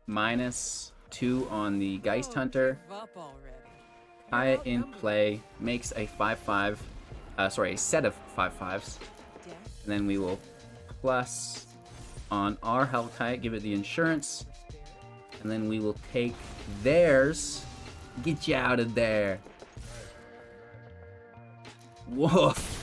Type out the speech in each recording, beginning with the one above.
-2 on the Geist Hunter. Kaya in play makes a 5/5, sorry, a set of 5/5s. And then we will plus on our Hellkite, give it the insurance. And then we will take theirs. Get you out of there. Woof.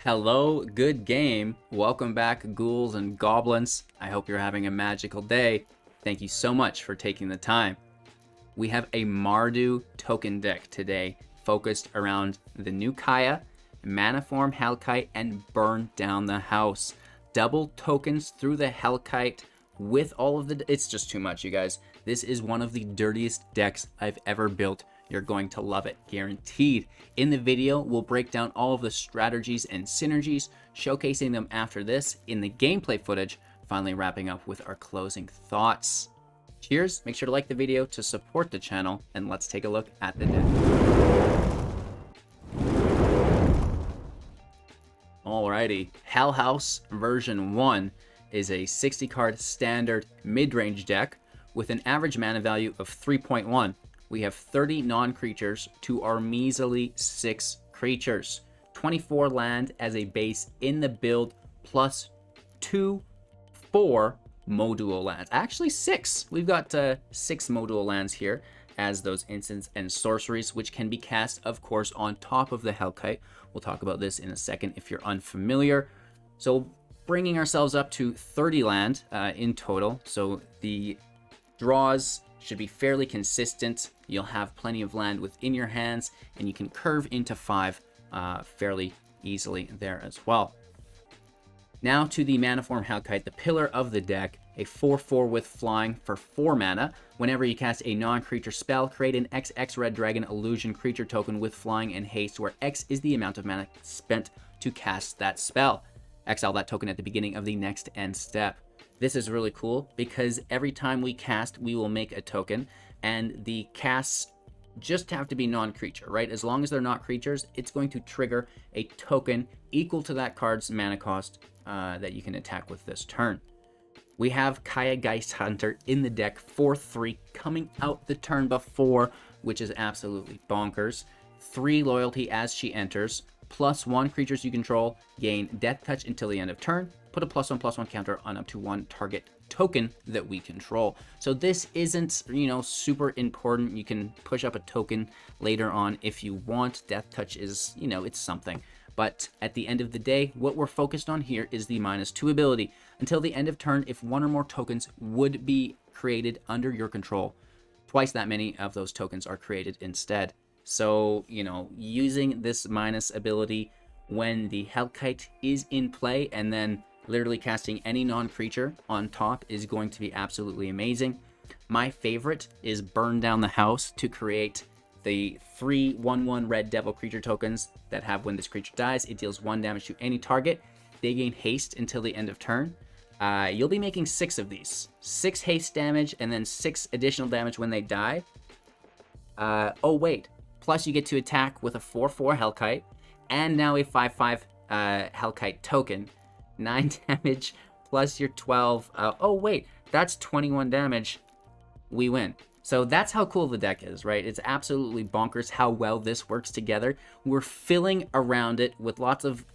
Hello, good game. Welcome back, ghouls and goblins. I hope you're having a magical day. Thank you so much for taking the time. We have a Mardu token deck today, focused around the new Kaya, Manaform Hellkite, and Burn Down the House. Double tokens through the Hellkite with all of the... It's just too much, you guys. This is one of the dirtiest decks I've ever built. You're going to love it, guaranteed. In the video, we'll break down all of the strategies and synergies, showcasing them after this in the gameplay footage, finally wrapping up with our closing thoughts. Cheers, make sure to like the video to support the channel, and let's take a look at the deck. Alrighty, Hell House version 1 is a 60-card standard mid-range deck with an average mana value of 3.1. We have 30 non-creatures to our measly 6 creatures. 24 land as a base in the build, plus 4 modulo lands. Actually 6. We've got 6 modulo lands here as those instants and sorceries, which can be cast, of course, on top of the Hellkite. We'll talk about this in a second if you're unfamiliar. So bringing ourselves up to 30 land in total. So the draws should be fairly consistent. You'll have plenty of land within your hands, and you can curve into 5 fairly easily there as well. Now to the Manaform Hellkite, the pillar of the deck, a 4/4 with flying for 4 mana. Whenever you cast a non-creature spell, create an XX Red Dragon illusion creature token with flying and haste, where X is the amount of mana spent to cast that spell. Exile that token at the beginning of the next end step. This is really cool because every time we cast, we will make a token, and the casts just have to be non-creature, right? As long as they're not creatures, it's going to trigger a token equal to that card's mana cost that you can attack with this turn. We have Kaya Geist Hunter in the deck for 3 coming out the turn before, which is absolutely bonkers. 3 loyalty as she enters, plus 1 creatures you control, gain Death Touch until the end of turn, put a +1/+1 counter on up to 1 target token that we control. So this isn't, super important. You can push up a token later on if you want. Death Touch is, it's something. But at the end of the day, what we're focused on here is the -2 ability. Until the end of turn, if 1 or more tokens would be created under your control, twice that many of those tokens are created instead. So, using this minus ability when the Hellkite is in play, and then literally casting any non-creature on top, is going to be absolutely amazing. My favorite is Burn Down the House to create the 3 1/1 red devil creature tokens that have, when this creature dies, it deals 1 damage to any target. They gain haste until the end of turn. You'll be making 6 of these. 6 haste damage and then 6 additional damage when they die. Oh wait, plus you get to attack with a 4/4 Hellkite, and now a 5/5 Hellkite token. 9 damage plus your 12. Oh wait, that's 21 damage. We win. So that's how cool the deck is, right? It's absolutely bonkers how well this works together. We're filling around it with lots of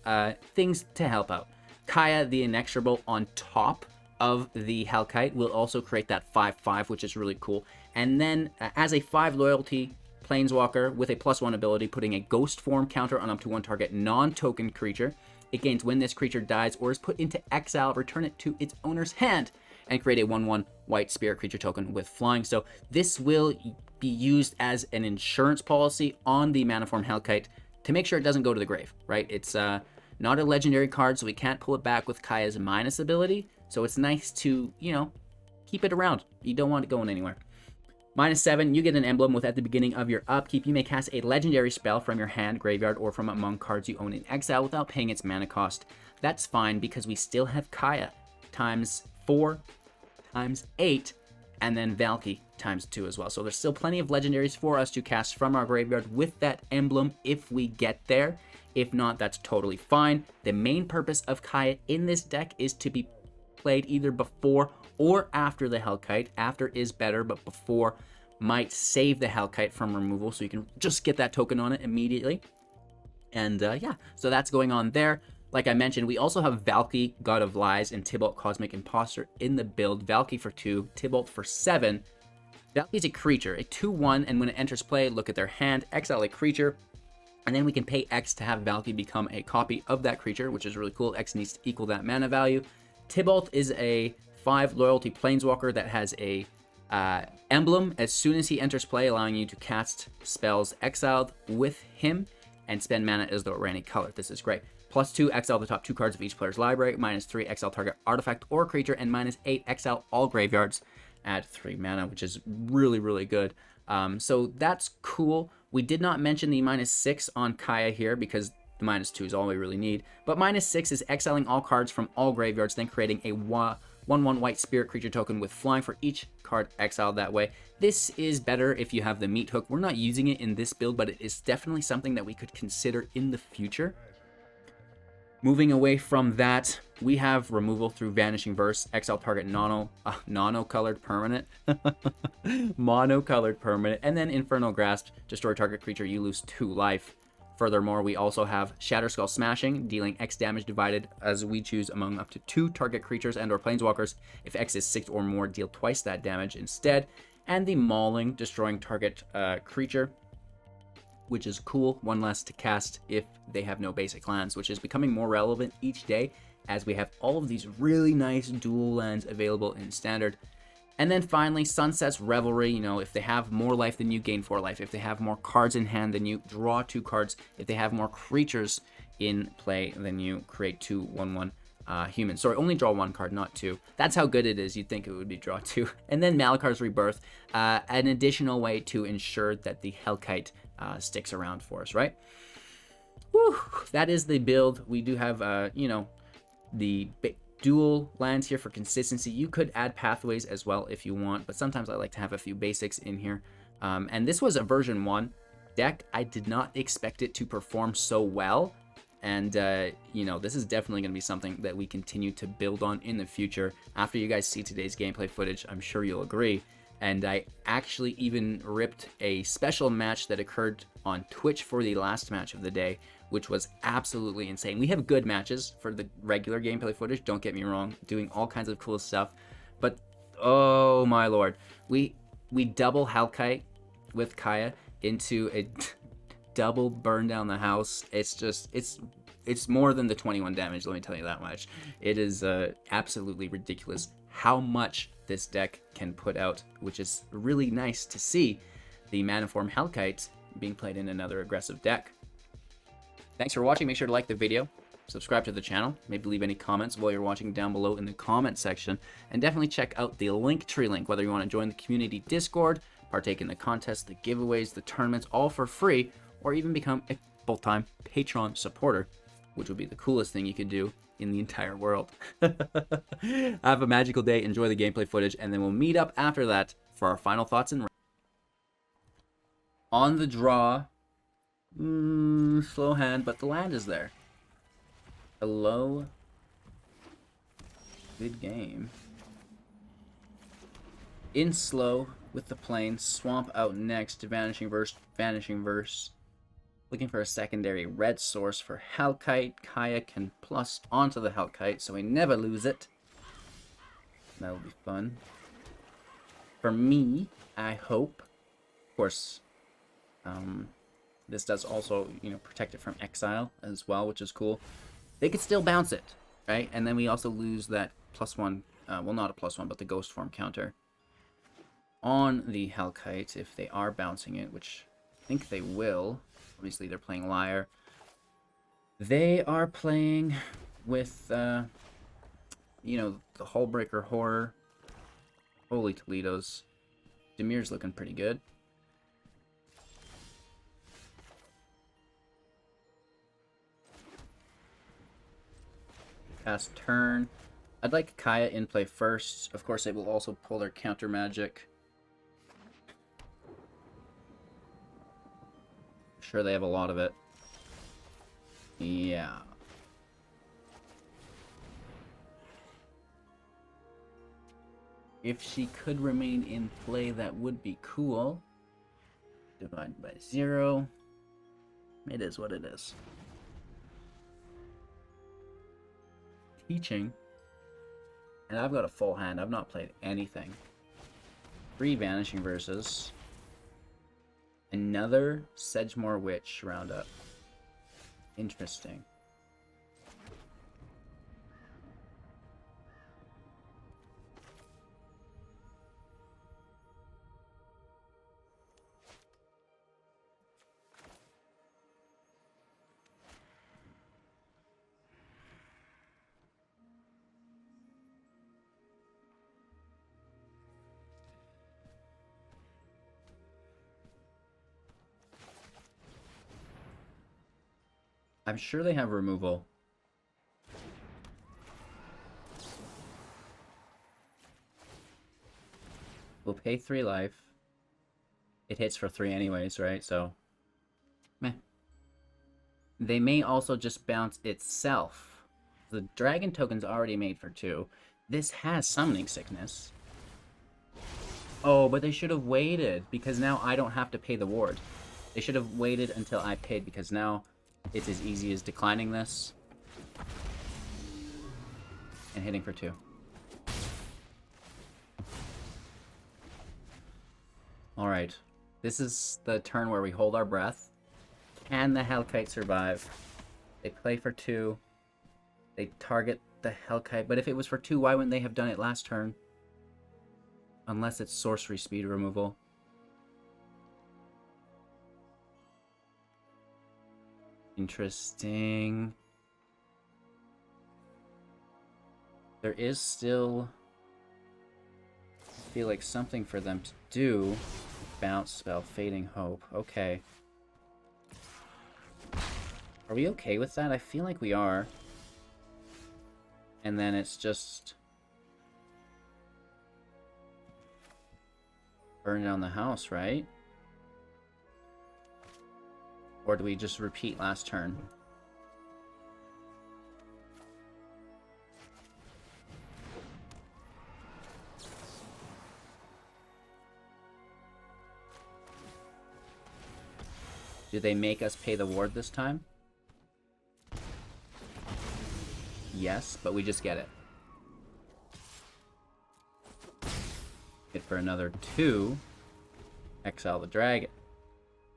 things to help out. Kaya the Inexorable on top of the Hellkite will also create that 5/5, which is really cool. And then as a 5 loyalty Planeswalker with a +1 ability, putting a ghost form counter on up to 1 target non-token creature. It gains when this creature dies or is put into exile, return it to its owner's hand, and create a 1/1 white spirit creature token with flying. So this will be used as an insurance policy on the Manaform Hellkite to make sure it doesn't go to the grave, right? It's not a legendary card, so we can't pull it back with Kaya's minus ability. So it's nice to, keep it around. You don't want it going anywhere. -7, you get an emblem with at the beginning of your upkeep. You may cast a legendary spell from your hand, graveyard, or from among cards you own in exile without paying its mana cost. That's fine because we still have Kaya times 4 times 8, and then Valky times 2 as well. So there's still plenty of legendaries for us to cast from our graveyard with that emblem if we get there. If not, that's totally fine. The main purpose of Kaya in this deck is to be played either before or after the Hellkite. After is better, but before might save the Hellkite from removal, so you can just get that token on it immediately. And yeah, so that's going on there. Like I mentioned, we also have Valky, God of Lies, and Tibalt, Cosmic Imposter in the build. Valky for 2, Tibalt for 7. Valky is a creature, a 2/1, and when it enters play, look at their hand, exile a creature, and then we can pay X to have Valky become a copy of that creature, which is really cool. X needs to equal that mana value. Tibalt is a 5 loyalty planeswalker that has a emblem as soon as he enters play, allowing you to cast spells exiled with him and spend mana as though it were any color. This is great. +2, exile the top 2 cards of each player's library. -3, exile target artifact or creature. And -8, exile all graveyards. Add 3 mana, which is really, really good. So that's cool. We did not mention the -6 on Kaya here because the -2 is all we really need. But -6 is exiling all cards from all graveyards, then creating a 1/1 white spirit creature token with flying for each card exiled that way. This is better if you have the meat hook. We're not using it in this build, but it is definitely something that we could consider in the future. Moving away from that, we have removal through Vanishing Verse, exile target mono-colored permanent, mono-colored permanent, and then Infernal Grasp, destroy target creature, you lose 2 life. Furthermore, we also have Shatterskull Smashing, dealing X damage divided as we choose among up to 2 target creatures and or planeswalkers. If X is 6 or more, deal twice that damage instead. And the Mauling, destroying target creature, which is cool. 1 less to cast if they have no basic lands, which is becoming more relevant each day as we have all of these really nice dual lands available in Standard. And then finally, Sunset's Revelry. You know, if they have more life than you, gain 4 life. If they have more cards in hand than you, draw 2 cards. If they have more creatures in play than you, create 2 1/1 humans. Sorry, only draw 1 card, not 2. That's how good it is. You'd think it would be draw 2. And then Malakar's Rebirth, an additional way to ensure that the Hellkite sticks around for us, right? Whew, that is the build. We do have, you know, the dual lands here for consistency. You could add pathways as well if you want, but sometimes I like to have a few basics in here. And this was a version 1 deck. I did not expect it to perform so well. And, you know, this is definitely going to be something that we continue to build on in the future. After you guys see today's gameplay footage, I'm sure you'll agree. And I actually even ripped a special match that occurred on Twitch for the last match of the day, which was absolutely insane. We have good matches for the regular gameplay footage, don't get me wrong, doing all kinds of cool stuff. But, oh my lord, we double Hellkite with Kaya into a double burn down the house. It's just, it's more than the 21 damage, let me tell you that much. It is absolutely ridiculous how much this deck can put out, which is really nice to see the Maniform Hellkite being played in another aggressive deck. Thanks for watching. Make sure to like the video, subscribe to the channel, maybe leave any comments while you're watching down below in the comment section, and definitely check out the Linktree link, whether you want to join the community Discord, partake in the contests, the giveaways, the tournaments, all for free, or even become a full-time Patreon supporter, which would be the coolest thing you could do in the entire world. Have a magical day, enjoy the gameplay footage, and then we'll meet up after that for our final thoughts and on the draw. Slow hand, but the land is there. Hello. Good game. In slow with the plane. Swamp out next to Vanishing Verse. Vanishing Verse. Looking for a secondary red source for Hellkite. Kaya can plus onto the Hellkite, so we never lose it. That'll be fun. For me, I hope. Of course, this does also, you know, protect it from exile as well, which is cool. They could still bounce it, right? And then we also lose that +1, well, not a +1, but the ghost form counter on the Hellkite if they are bouncing it, which I think they will. Obviously, they're playing Liar. They are playing with, you know, the Hullbreaker Horror. Holy Toledo's. Demir's looking pretty good. Past turn. I'd like Kaya in play first. Of course, they will also pull their counter magic. Sure, they have a lot of it. Yeah. If she could remain in play, that would be cool. Divided by 0. It is what it is. Teaching. And I've got a full hand. I've not played anything. 3 Vanishing Verses. Another Sedgemoor Witch roundup. Interesting. I'm sure they have removal. We'll pay 3 life. It hits for 3 anyways, right? So, meh. They may also just bounce itself. The dragon token's already made for 2. This has Summoning Sickness. Oh, but they should have waited, because now I don't have to pay the ward. They should have waited until I paid, because now it's as easy as declining this and hitting for 2. Alright, this is the turn where we hold our breath. Can the Hellkite survive? They play for 2. They target the Hellkite, but if it was for 2, why wouldn't they have done it last turn? Unless it's sorcery speed removal. Interesting. There is still, I feel like, something for them to do. Bounce spell, Fading Hope. Okay. Are we okay with that? I feel like we are. And then it's just burn down the house, right? Or do we just repeat last turn? Do they make us pay the ward this time? Yes, but we just get it. Hit for another 2. Exile the dragon.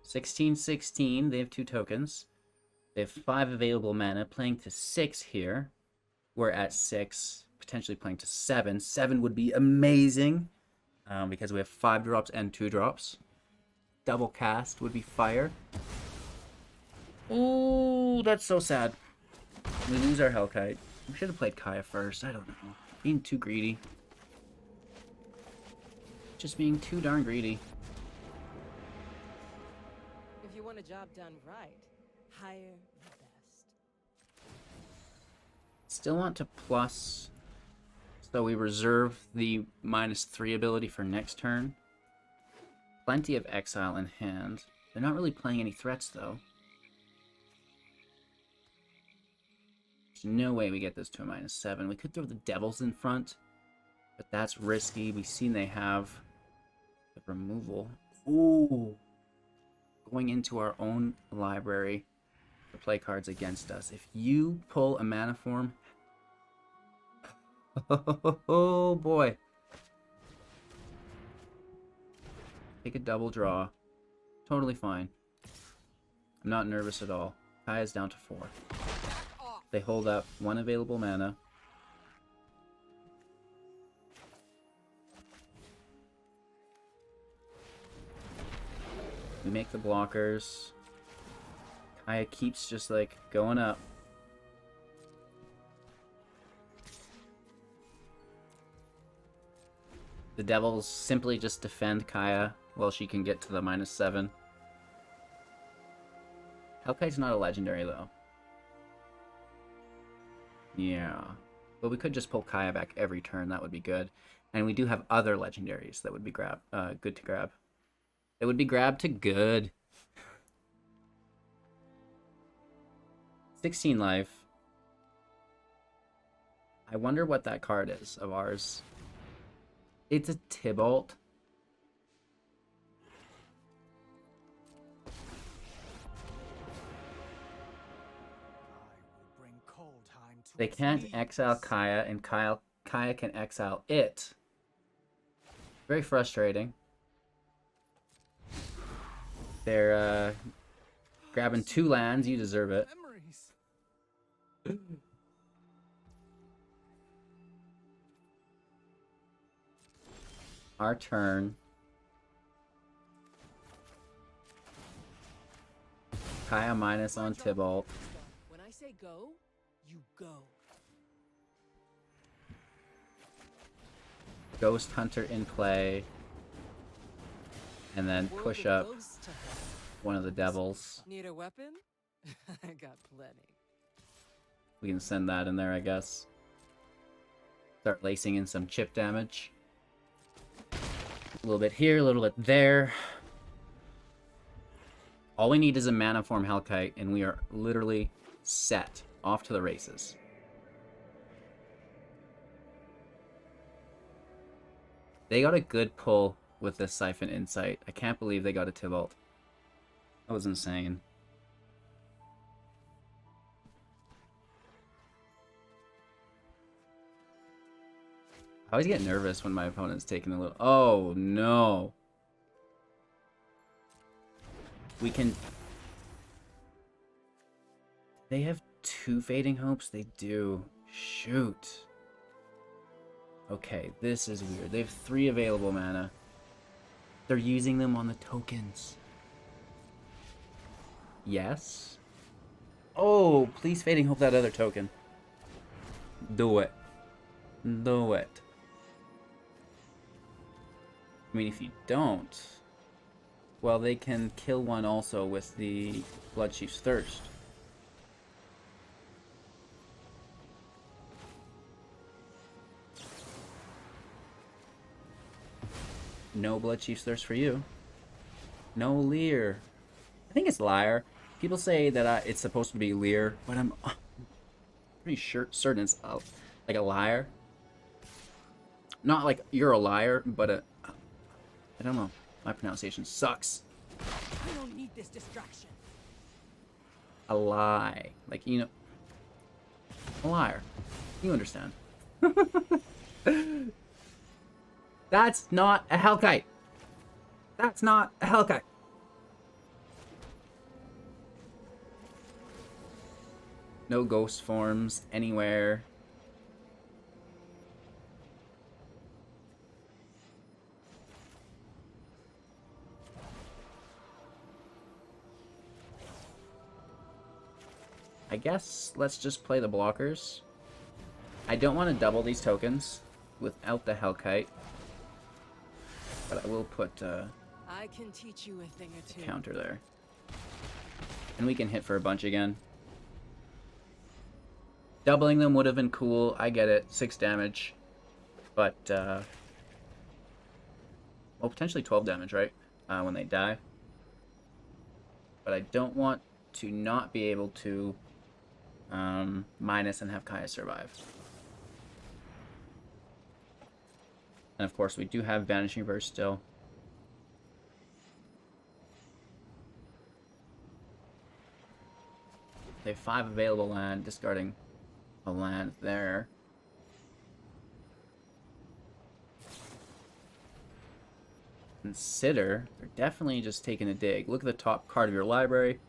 16/16. They have 2 tokens. They have 5 available mana, playing to 6 here. We're at 6, potentially playing to 7. 7 would be amazing, because we have 5 drops and 2 drops. Double cast would be fire. Ooh, that's so sad. We lose our Hellkite. We should have played Kaya first. I don't know. Being too greedy. Just being too darn greedy. If you want a job done right, hire the best. Still want to plus, so we reserve the -3 ability for next turn. Plenty of exile in hand. They're not really playing any threats, though. There's no way we get this to a -7. We could throw the Devils in front, but that's risky. We've seen they have the removal. Ooh! Going into our own library to play cards against us. If you pull a mana form... Oh boy. Take a double draw. Totally fine. I'm not nervous at all. Kaya's down to 4. They hold up 1 available mana. We make the blockers. Kaya keeps just like going up. The Devils simply just defend Kaya while she can get to the -7. Hellkite's not a legendary though. Yeah. But we could just pull Kaya back every turn, that would be good. And we do have other legendaries that would be good to grab. It would be grabbed to good. 16 life. I wonder what that card is of ours. It's a Tybalt. They can't exile Kaya, and Kaya can exile it. Very frustrating. They're grabbing 2 lands. You deserve it. Our turn. Kaya minus on Tybalt. When I say go, you go. Ghost Hunter in play. And then push up one of the devils. Need a weapon? I got plenty. We can send that in there, I guess. Start lacing in some chip damage. A little bit here, a little bit there. All we need is a mana form Hellkite, and we are literally set. Off to the races. They got a good pull with this Siphon Insight. I can't believe they got a Tybalt. That was insane. I always get nervous when my opponent's taking a little... Oh, no. We can... They have 2 Fading Hopes? They do. Shoot. Okay, this is weird. They have 3 available mana. They're using them on the tokens. Yes. Oh, please Fading Hope that other token. Do it. Do it. I mean, if you don't... Well, they can kill one also with the Bloodchief's Thirst. No Bloodchief's Thirst for you. No Leer. I think it's Liar. People say that it's supposed to be Leer, but I'm pretty certain it's like a Liar. Not like you're a liar, but I don't know. My pronunciation sucks. I don't need this distraction. A lie. Like, you know, a liar. You understand. That's not a Hellkite. That's not a Hellkite. No ghost forms anywhere. I guess let's just play the blockers. I don't want to double these tokens without the Hellkite. But I will put I can teach you a thing or two. counter there. And we can hit for a bunch again. Doubling them would have been cool. I get it. 6 damage. But, well, potentially 12 damage, right? When they die. But I don't want to not be able to minus and have Kaya survive. And of course, we do have Vanishing Verse still. They have 5 available land, discarding a land there. Consider, they're definitely just taking a dig. Look at the top card of your library.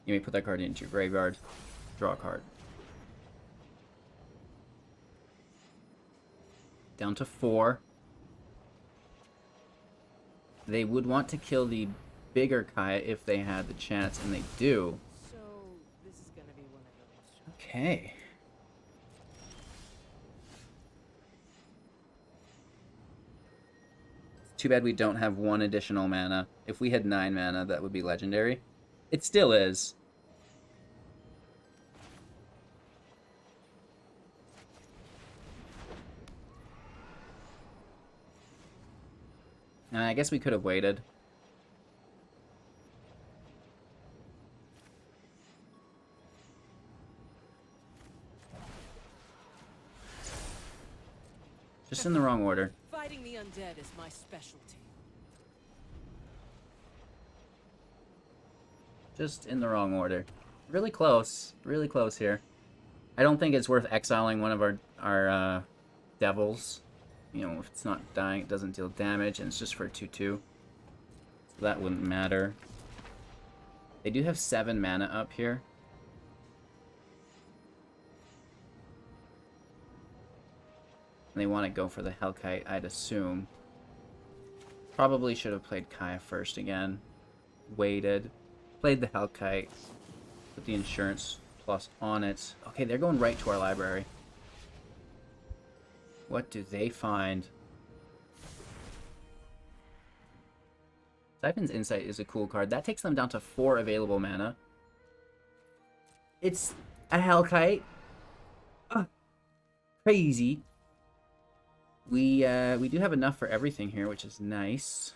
You may put that card into your graveyard. Draw a card. Down to 4. They would want to kill the bigger Kaya if they had the chance, and they do. So this is gonna be one of those. Okay. Too bad we don't have 1 additional mana. If we had 9 mana, that would be legendary. It still is. I guess we could have waited. Just in the wrong order. Fighting the undead is my specialty. Just in the wrong order. Really close here. I don't think it's worth exiling one of our devils. You know, if it's not dying, it doesn't deal damage, and it's just for a 2/2. So that wouldn't matter. They do have 7 mana up here. And they want to go for the Hellkite, I'd assume. Probably should have played Kaya first again. Waited. Played the Hellkite. Put the Insurance Plus on it. Okay, they're going right to our library. What do they find? Siphon's Insight is a cool card. That takes them down to 4 available mana. It's a Hellkite. Crazy. We do have enough for everything here, which is nice.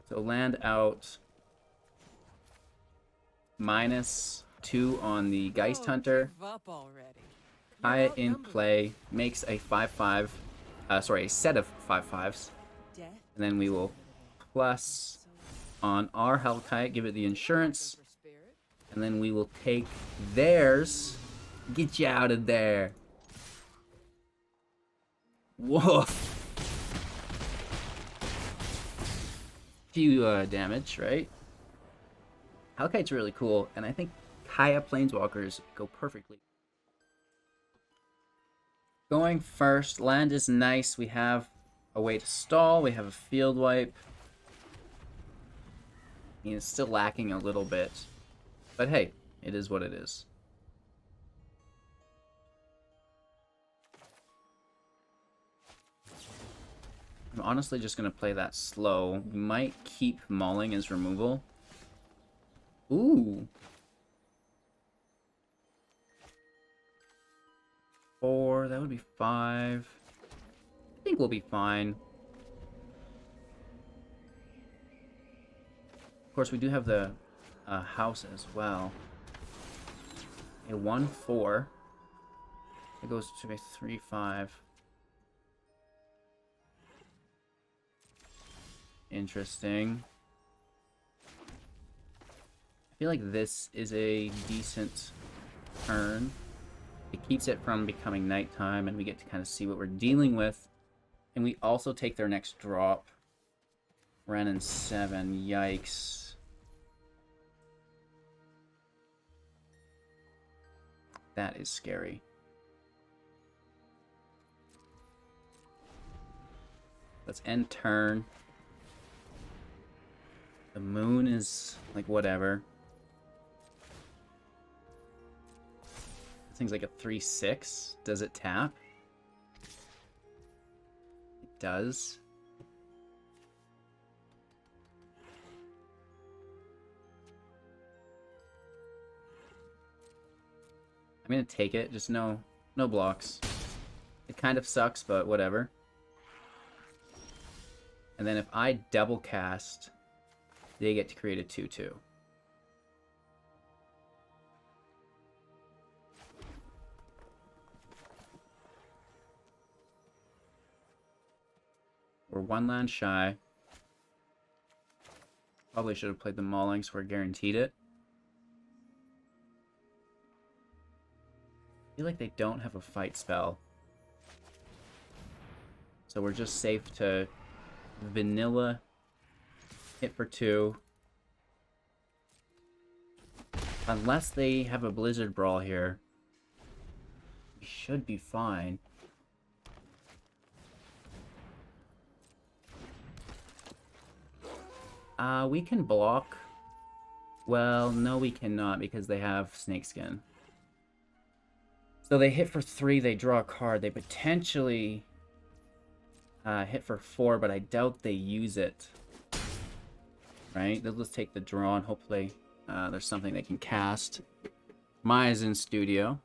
So land out -2 on the Geist Hunter. Give up already. Kaya in play makes a 5/5. Sorry, a set of 5/5s. Death And then we will plus on our Hellkite, give it the insurance, for spirit. and then we will take theirs. Get you out of there. Whoa. Few damage, right? Hellkite's really cool, and I think Kaya Planeswalkers go perfectly. Going first, land is nice. We have a way to stall. We have a field wipe. I mean, it's still lacking a little bit, but hey, it is what it is. I'm honestly just gonna play that slow. We might keep mauling as removal. Ooh. 4, that would be 5. I think we'll be fine. Of course, we do have the house as well. A 1/4. It goes to a 3/5. Interesting. I feel like this is a decent turn. It keeps it from becoming nighttime, and we get to kind of see what we're dealing with. And we also take their next drop. Ren and 7. Yikes. That is scary. Let's end turn. The moon is like whatever. This thing's like a 3/6. Does it tap? It does. I'm gonna take it. Just no blocks. It kind of sucks, but whatever. And then if I double cast, they get to create a 2/2. We're 1 land shy. Probably should have played the mauling so we're guaranteed it. I feel like they don't have a fight spell. So we're just safe to vanilla hit for 2. Unless they have a Blizzard Brawl here, we should be fine. We can block. Well, no we cannot because they have Snakeskin. So they hit for 3, they draw a card. They potentially hit for 4, but I doubt they use it. Right? They'll just take the draw and hopefully there's something they can cast. Maya's in studio.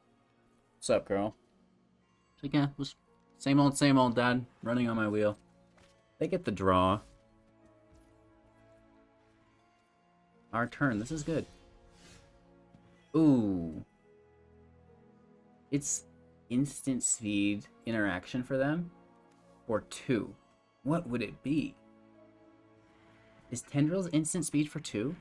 What's up, girl? She's like, yeah, just same old, Dad. Running on my wheel. They get the draw. Our turn. This is good. Ooh. It's instant speed interaction for them. for 2. What would it be? Is Tendrils instant speed for 2?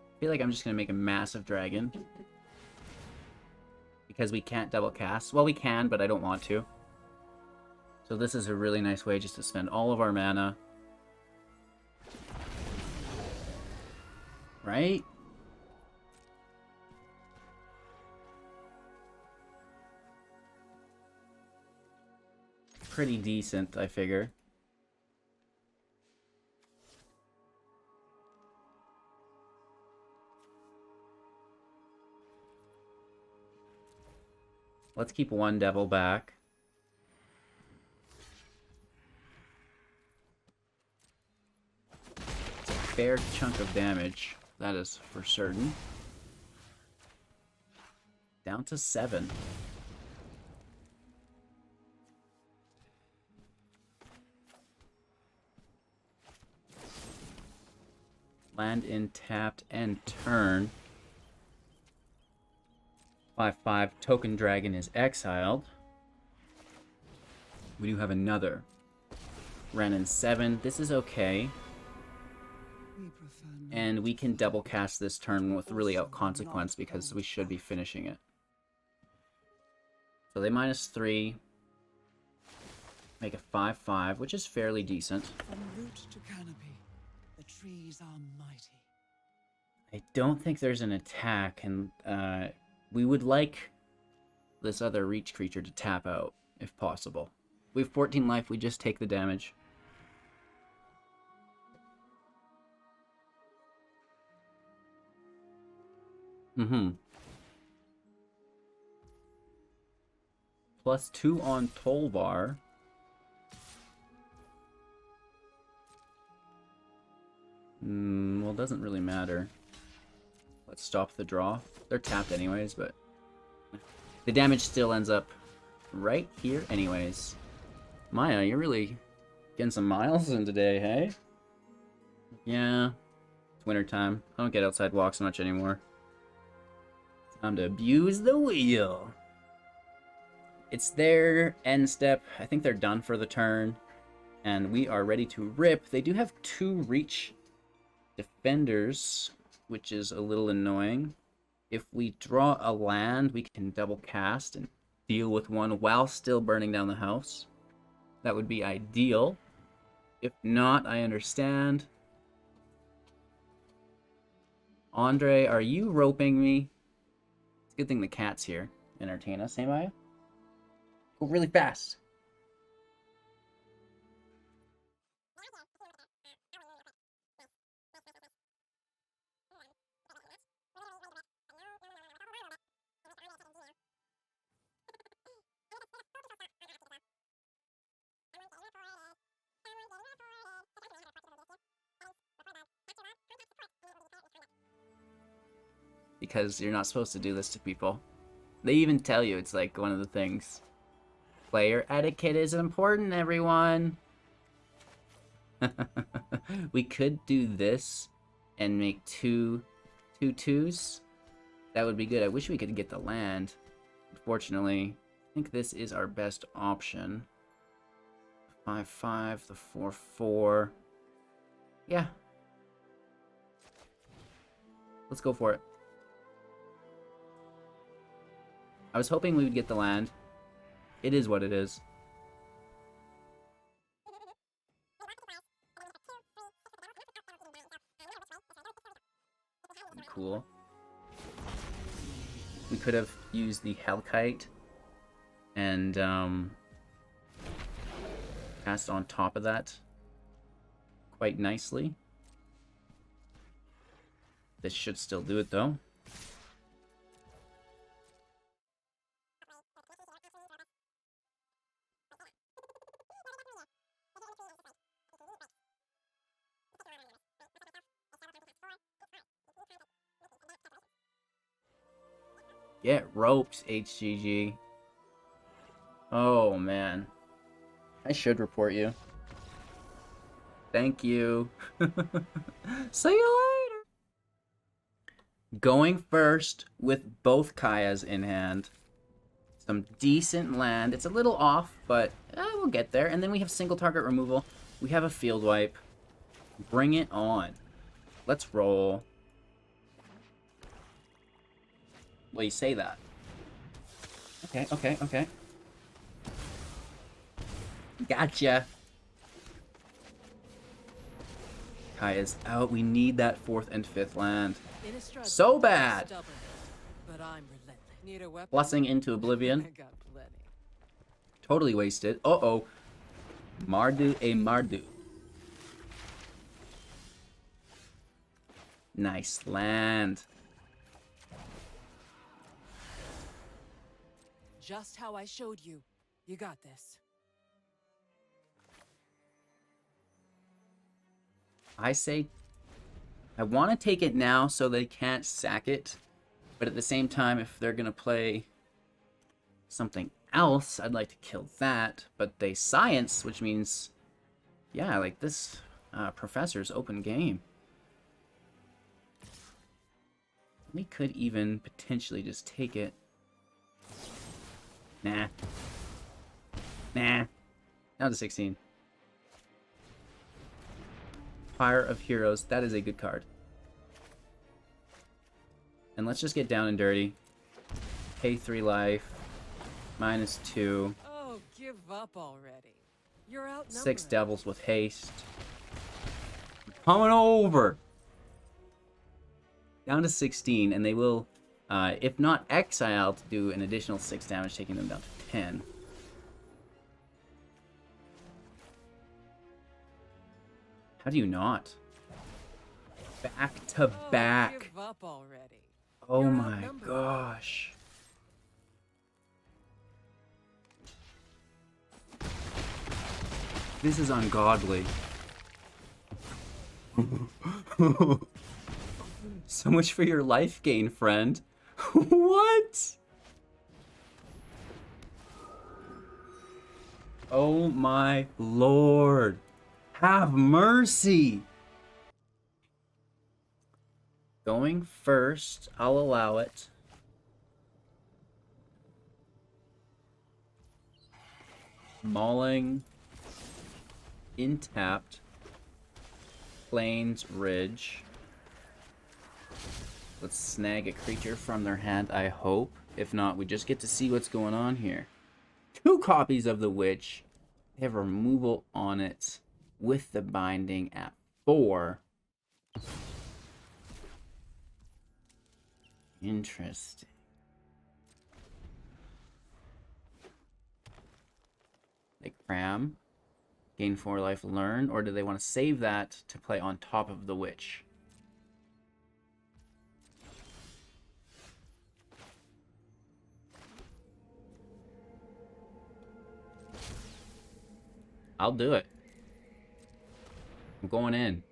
I feel like I'm just going to make a massive dragon. Because we can't double cast. Well, we can, but I don't want to. So this is a really nice way just to spend all of our mana. Right? Pretty decent, I figure. Let's keep one devil back. It's a fair chunk of damage, that is for certain. Down to 7. Land in tapped and turn. 5/5 token dragon is exiled. We do have another. Ran in 7. This is okay. And we can double cast this turn with really out consequence because we should be finishing it. So they -3. Make a 5/5, which is fairly decent. From root to canopy, the trees are mighty. I don't think there's an attack, and we would like this other reach creature to tap out, if possible. We have 14 life, we just take the damage. +2 on Tolvar. Well, it doesn't really matter. Let's stop the draw. They're tapped anyways, but the damage still ends up right here anyways. Maya, you're really getting some miles in today, hey? Yeah, it's wintertime. I don't get outside walks much anymore. Time to abuse the wheel. It's their end step. I think they're done for the turn. And we are ready to rip. They do have 2 reach defenders, which is a little annoying. If we draw a land, we can double cast and deal with one while still burning down the house. That would be ideal. If not, I understand. Andre, are you roping me? It's a good thing the cat's here. Entertain us, hey Maya? Go really fast. Because you're not supposed to do this to people. They even tell you it's like one of the things. Player etiquette is important, everyone. We could do this and make 2 2/2s. That would be good. I wish we could get the land. Unfortunately, I think this is our best option. 5/5, the 4/4. Yeah. Let's go for it. I was hoping we would get the land. It is what it is. Cool. We could have used the Hellkite and cast on top of that quite nicely. This should still do it though. Get roped, HGG. Oh, man. I should report you. Thank you. See you later. Going first with both Kayas in hand. Some decent land. It's a little off, but we'll get there. And then we have single target removal. We have a field wipe. Bring it on. Let's roll. Well, you say that. Okay. Gotcha. Kaya's out. We need that 4th and 5th land. So bad. But I'm relentless. Need a weapon? Blessing into Oblivion. I got plenty. Totally wasted. Uh-oh. Mardu a Mardu. Nice land. Just how I showed you. You got this. I say I want to take it now so they can't sack it. But at the same time, if they're going to play something else, I'd like to kill that. But they science, which means, yeah, like this professor's open game. We could even potentially just take it. Nah. Down to 16. Fire of Heroes. That is a good card. And let's just get down and dirty. Pay 3 life. -2. Oh, give up already. You're outnumbered. 6 devils with haste. Coming over. Down to 16, and they will, if not exile, to do an additional 6 damage, taking them down to 10. How do you not? Back to back. Give up already. Oh You're my outnumbered. gosh. This is ungodly. So much for your life gain, friend. What? Oh my lord. Have mercy. Going first, I'll allow it. Mauling. Intapped. Plains Ridge. Let's snag a creature from their hand, I hope. If not, we just get to see what's going on here. 2 copies of the Witch. They have removal on it with the binding at 4. Interesting. They cram. Gain 4 life, learn, or do they want to save that to play on top of the Witch? I'll do it. I'm going in.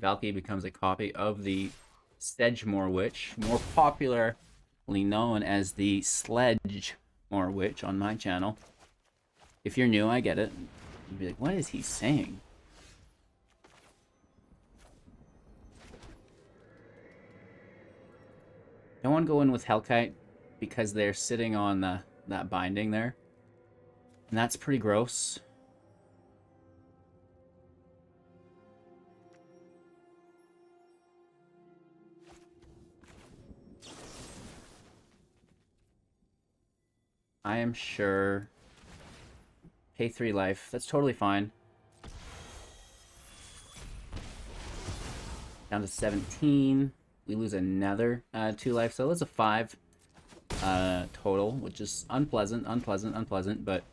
Valky becomes a copy of the Sedgemoor Witch, more popularly known as the Sledgemoor Witch on my channel. If you're new, I get it. You'd be like, what is he saying? Don't want to go in with Hellkite because they're sitting on that binding there. And that's pretty gross. I am sure. Pay 3 life. That's totally fine. Down to 17. We lose another 2 life, so it's a 5 total, which is unpleasant, but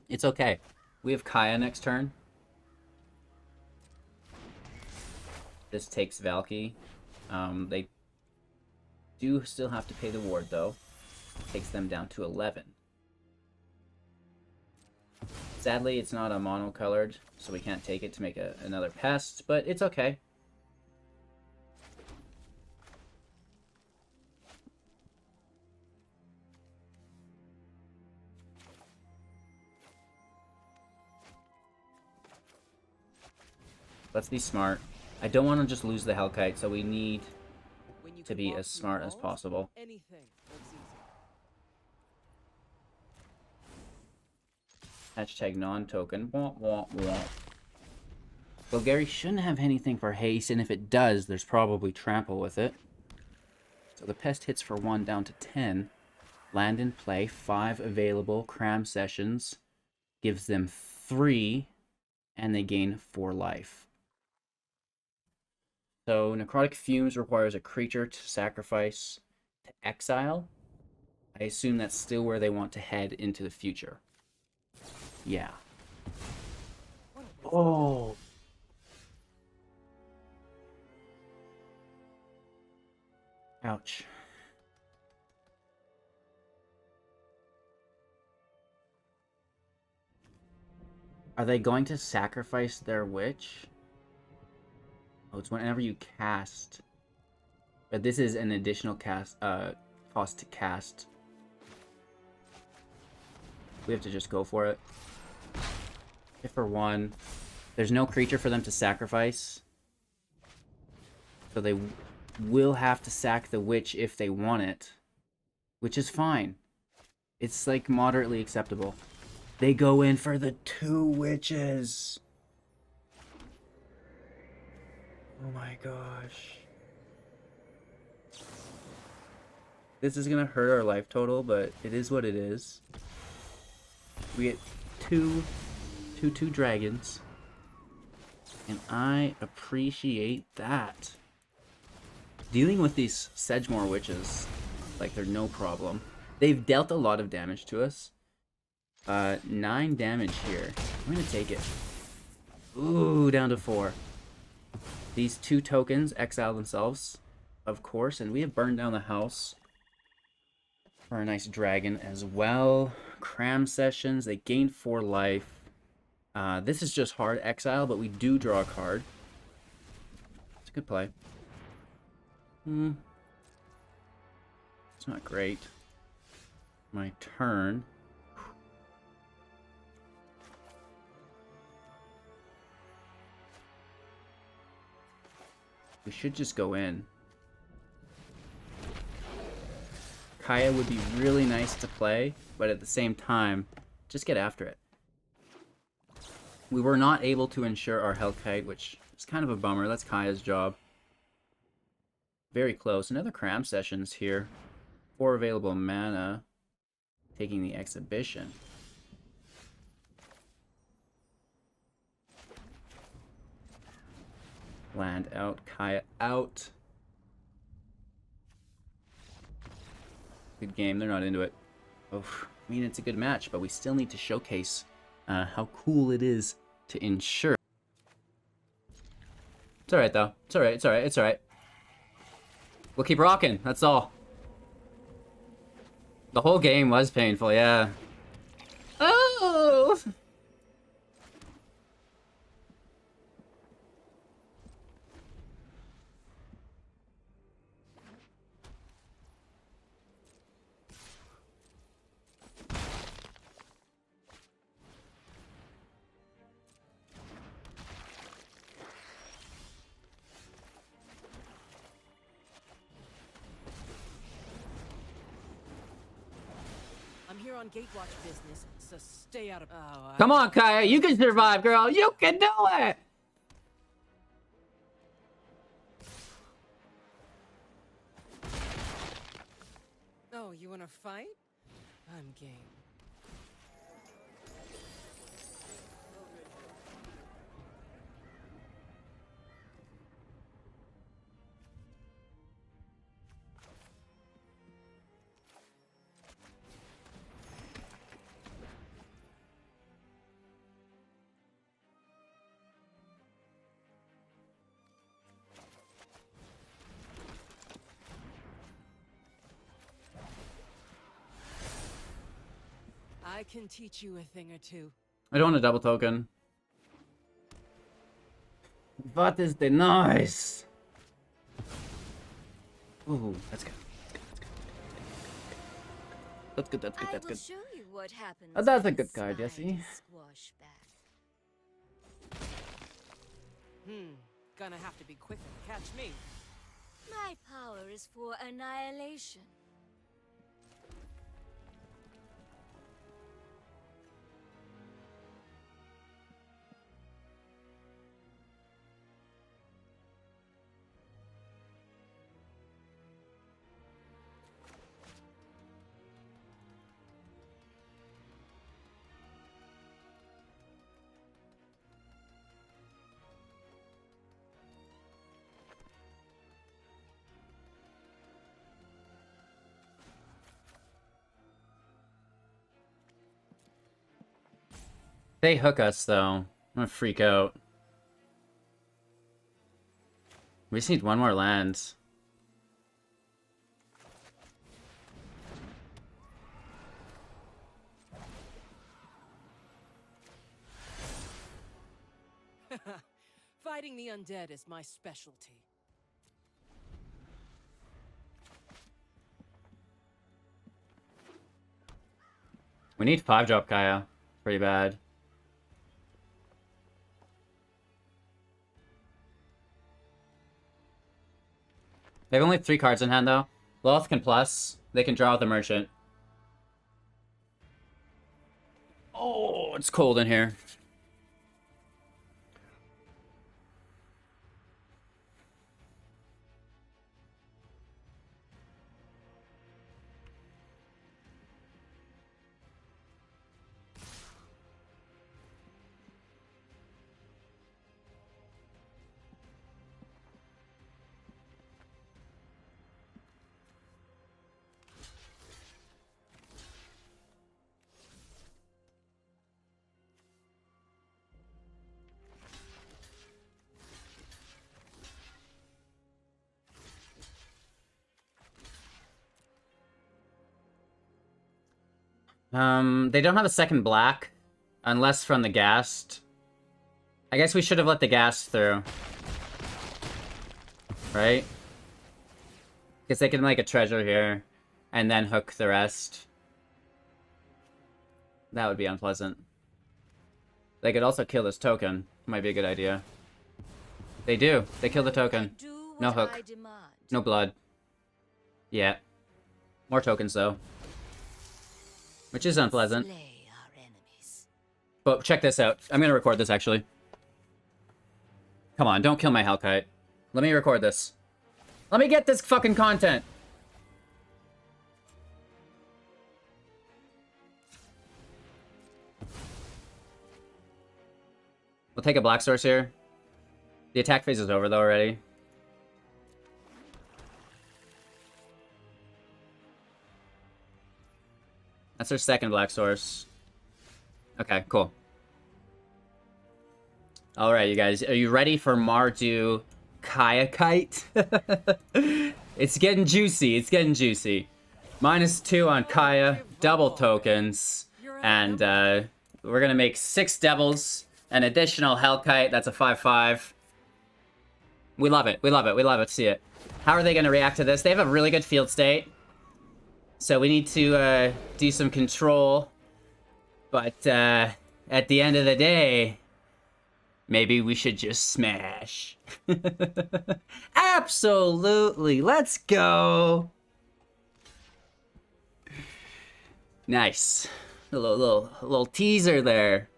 it's okay. We have Kaya next turn. This takes Valky. They do still have to pay the ward, though. Takes them down to 11. Sadly, it's not a monocolored, so we can't take it to make another pest, but it's okay. Let's be smart. I don't want to just lose the Hellkite, so we need When you to can be walk as through smart as walls, possible. anything looks easy. Hashtag non-token. Wah, wah, wah. Well, Gary shouldn't have anything for haste, and if it does, there's probably trample with it. So the pest hits for 1 down to 10. Land in play, 5 available cram sessions. Gives them 3, and they gain 4 life. So Necrotic Fumes requires a creature to sacrifice to exile. I assume that's still where they want to head into the future. Yeah. Oh. Ouch. Are they going to sacrifice their witch? Oh, it's whenever you cast. But this is an additional cost to cast. We have to just go for it. If for 1. There's no creature for them to sacrifice. So they will have to sack the witch if they want it. Which is fine. It's like moderately acceptable. They go in for the 2 witches. Oh my gosh. This is gonna hurt our life total, but it is what it is. We get two dragons. And I appreciate that. Dealing with these Sedgemoor witches, like they're no problem. They've dealt a lot of damage to us. 9 damage here. I'm gonna take it. Ooh, down to 4. These 2 tokens exile themselves, of course, and we have burned down the house for a nice dragon as well. Cram sessions, they gain 4 life. This is just hard exile, but we do draw a card. It's a good play. It's not great. My turn. We should just go in. Kaya would be really nice to play, but at the same time, just get after it. We were not able to ensure our Hellkite, which is kind of a bummer. That's Kaya's job. Very close. Another cram sessions here. 4 available mana. Taking the exhibition. Land out, Kaya out. Good game, they're not into it. Oh, I mean, it's a good match, but we still need to showcase how cool it is to ensure. It's alright, though. It's alright, it's alright, it's alright. We'll keep rocking, that's all. The whole game was painful, yeah. Oh! I'm here on Gatewatch business, so stay out of. Oh, Come on, Kaya, you can survive, girl. You can do it. Oh, you wanna fight? I'm game. I can teach you a thing or two. I don't want a double token. What is the noise? Ooh, that's good. That's good. That's good. That's I good. will show you what happens. That's a when good card, slide Jesse. squash back. Gonna have to be quicker to catch me. My power is for annihilation. They hook us, though. I'm gonna freak out. We just need one more land. Fighting the undead is my specialty. We need 5-drop Kaya. Pretty bad. They have only 3 cards in hand, though. Loth can plus. They can draw with the merchant. Oh, it's cold in here. They don't have a second black, unless from the Ghast. I guess we should have let the Ghast through. Right? Because they can make a treasure here, and then hook the rest. That would be unpleasant. They could also kill this token. Might be a good idea. They do. They kill the token. No hook. No blood. Yeah. More tokens, though. Which is unpleasant. But check this out. I'm gonna record this, actually. Come on, don't kill my Hellkite. Let me record this. Let me get this fucking content! We'll take a black source here. The attack phase is over, though, already. That's our second black source. Okay, cool. Alright, you guys. Are you ready for Mardu Kaya Kite? It's getting juicy. It's getting juicy. -2 on Kaya. Double tokens. And we're going to make 6 devils. An additional Hellkite. That's a 5/5. We love it. We love it. We love it to see it. How are they going to react to this? They have a really good field state. So we need to do some control. But at the end of the day, maybe we should just smash. Absolutely. Let's go. Nice. A little teaser there.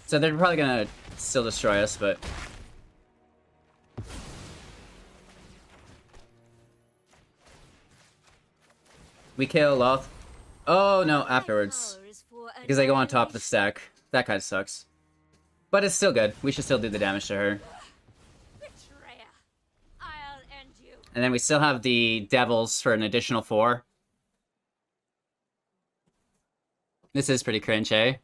So they're probably gonna still destroy us, but... We kill Loth. Oh, no, afterwards. Because they go on top of the stack. That kind of sucks. But it's still good. We should still do the damage to her. And then we still have the Devils for an additional 4. This is pretty cringe, eh?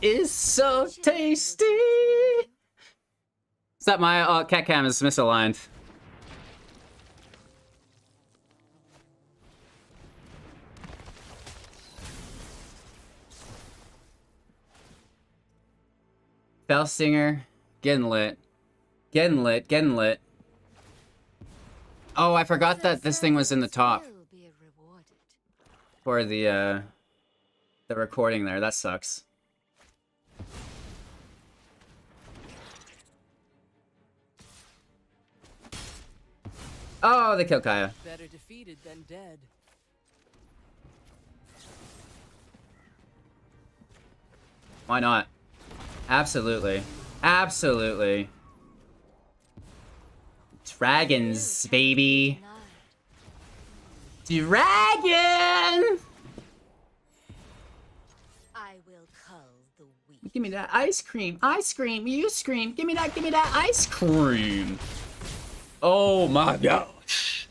Is so tasty. Is that my cat cam is misaligned? Bell Stinger, getting lit. Getting lit, getting lit. Oh, I forgot that this thing was in the top Will be rewarded. for the recording there. That sucks. Oh, they killed Kaya. Better defeated than dead. Why not? Absolutely. Absolutely. Dragons, baby. Denied. Dragon! I will cull the weak. Give me that ice cream. Ice cream. You scream. Give me that ice cream. Oh my gosh.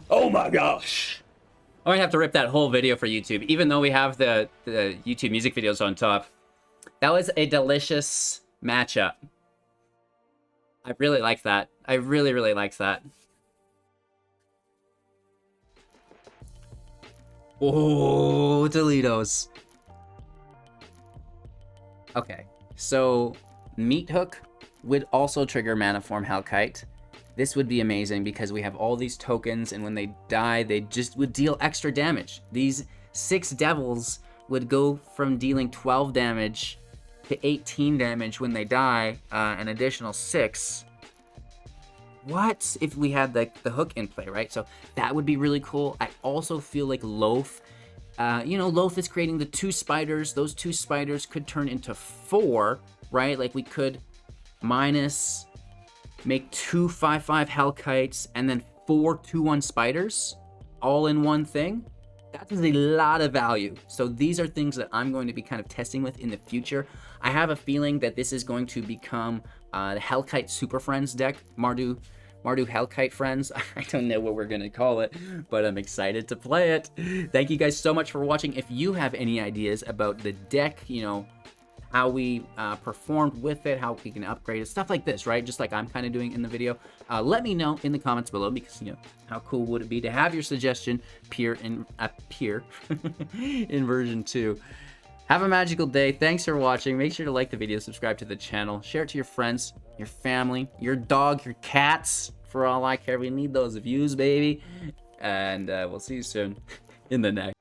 Oh my gosh. I might have to rip that whole video for YouTube, even though we have the YouTube music videos on top. That was a delicious matchup. I really like that. I really, really like that. Oh, Doritos. Okay, so Meat Hook would also trigger Mana Form Hellkite. This would be amazing because we have all these tokens, and when they die, they just would deal extra damage. These 6 devils would go from dealing 12 damage to 18 damage when they die, an additional 6. What if we had the hook in play, right? So that would be really cool. I also feel like Loath, you know, Loath is creating the 2 spiders. Those 2 spiders could turn into 4, right? Like we could minus, make 2 5/5 Hellkites, and then 4 2/1 spiders all in one thing. That is a lot of value. So these are things that I'm going to be kind of testing with in the future. I have a feeling that this is going to become the Hellkite Super Friends deck, Mardu Hellkite Friends. I don't know what we're going to call it, but I'm excited to play it. Thank you guys so much for watching. If you have any ideas about the deck, you know, how we performed with it, how we can upgrade it, stuff like this, right? Just like I'm kind of doing in the video. Let me know in the comments below, because, you know, how cool would it be to have your suggestion appear in version 2. Have a magical day. Thanks for watching. Make sure to like the video, subscribe to the channel, share it to your friends, your family, your dog, your cats. For all I care, we need those views, baby. And we'll see you soon in the next.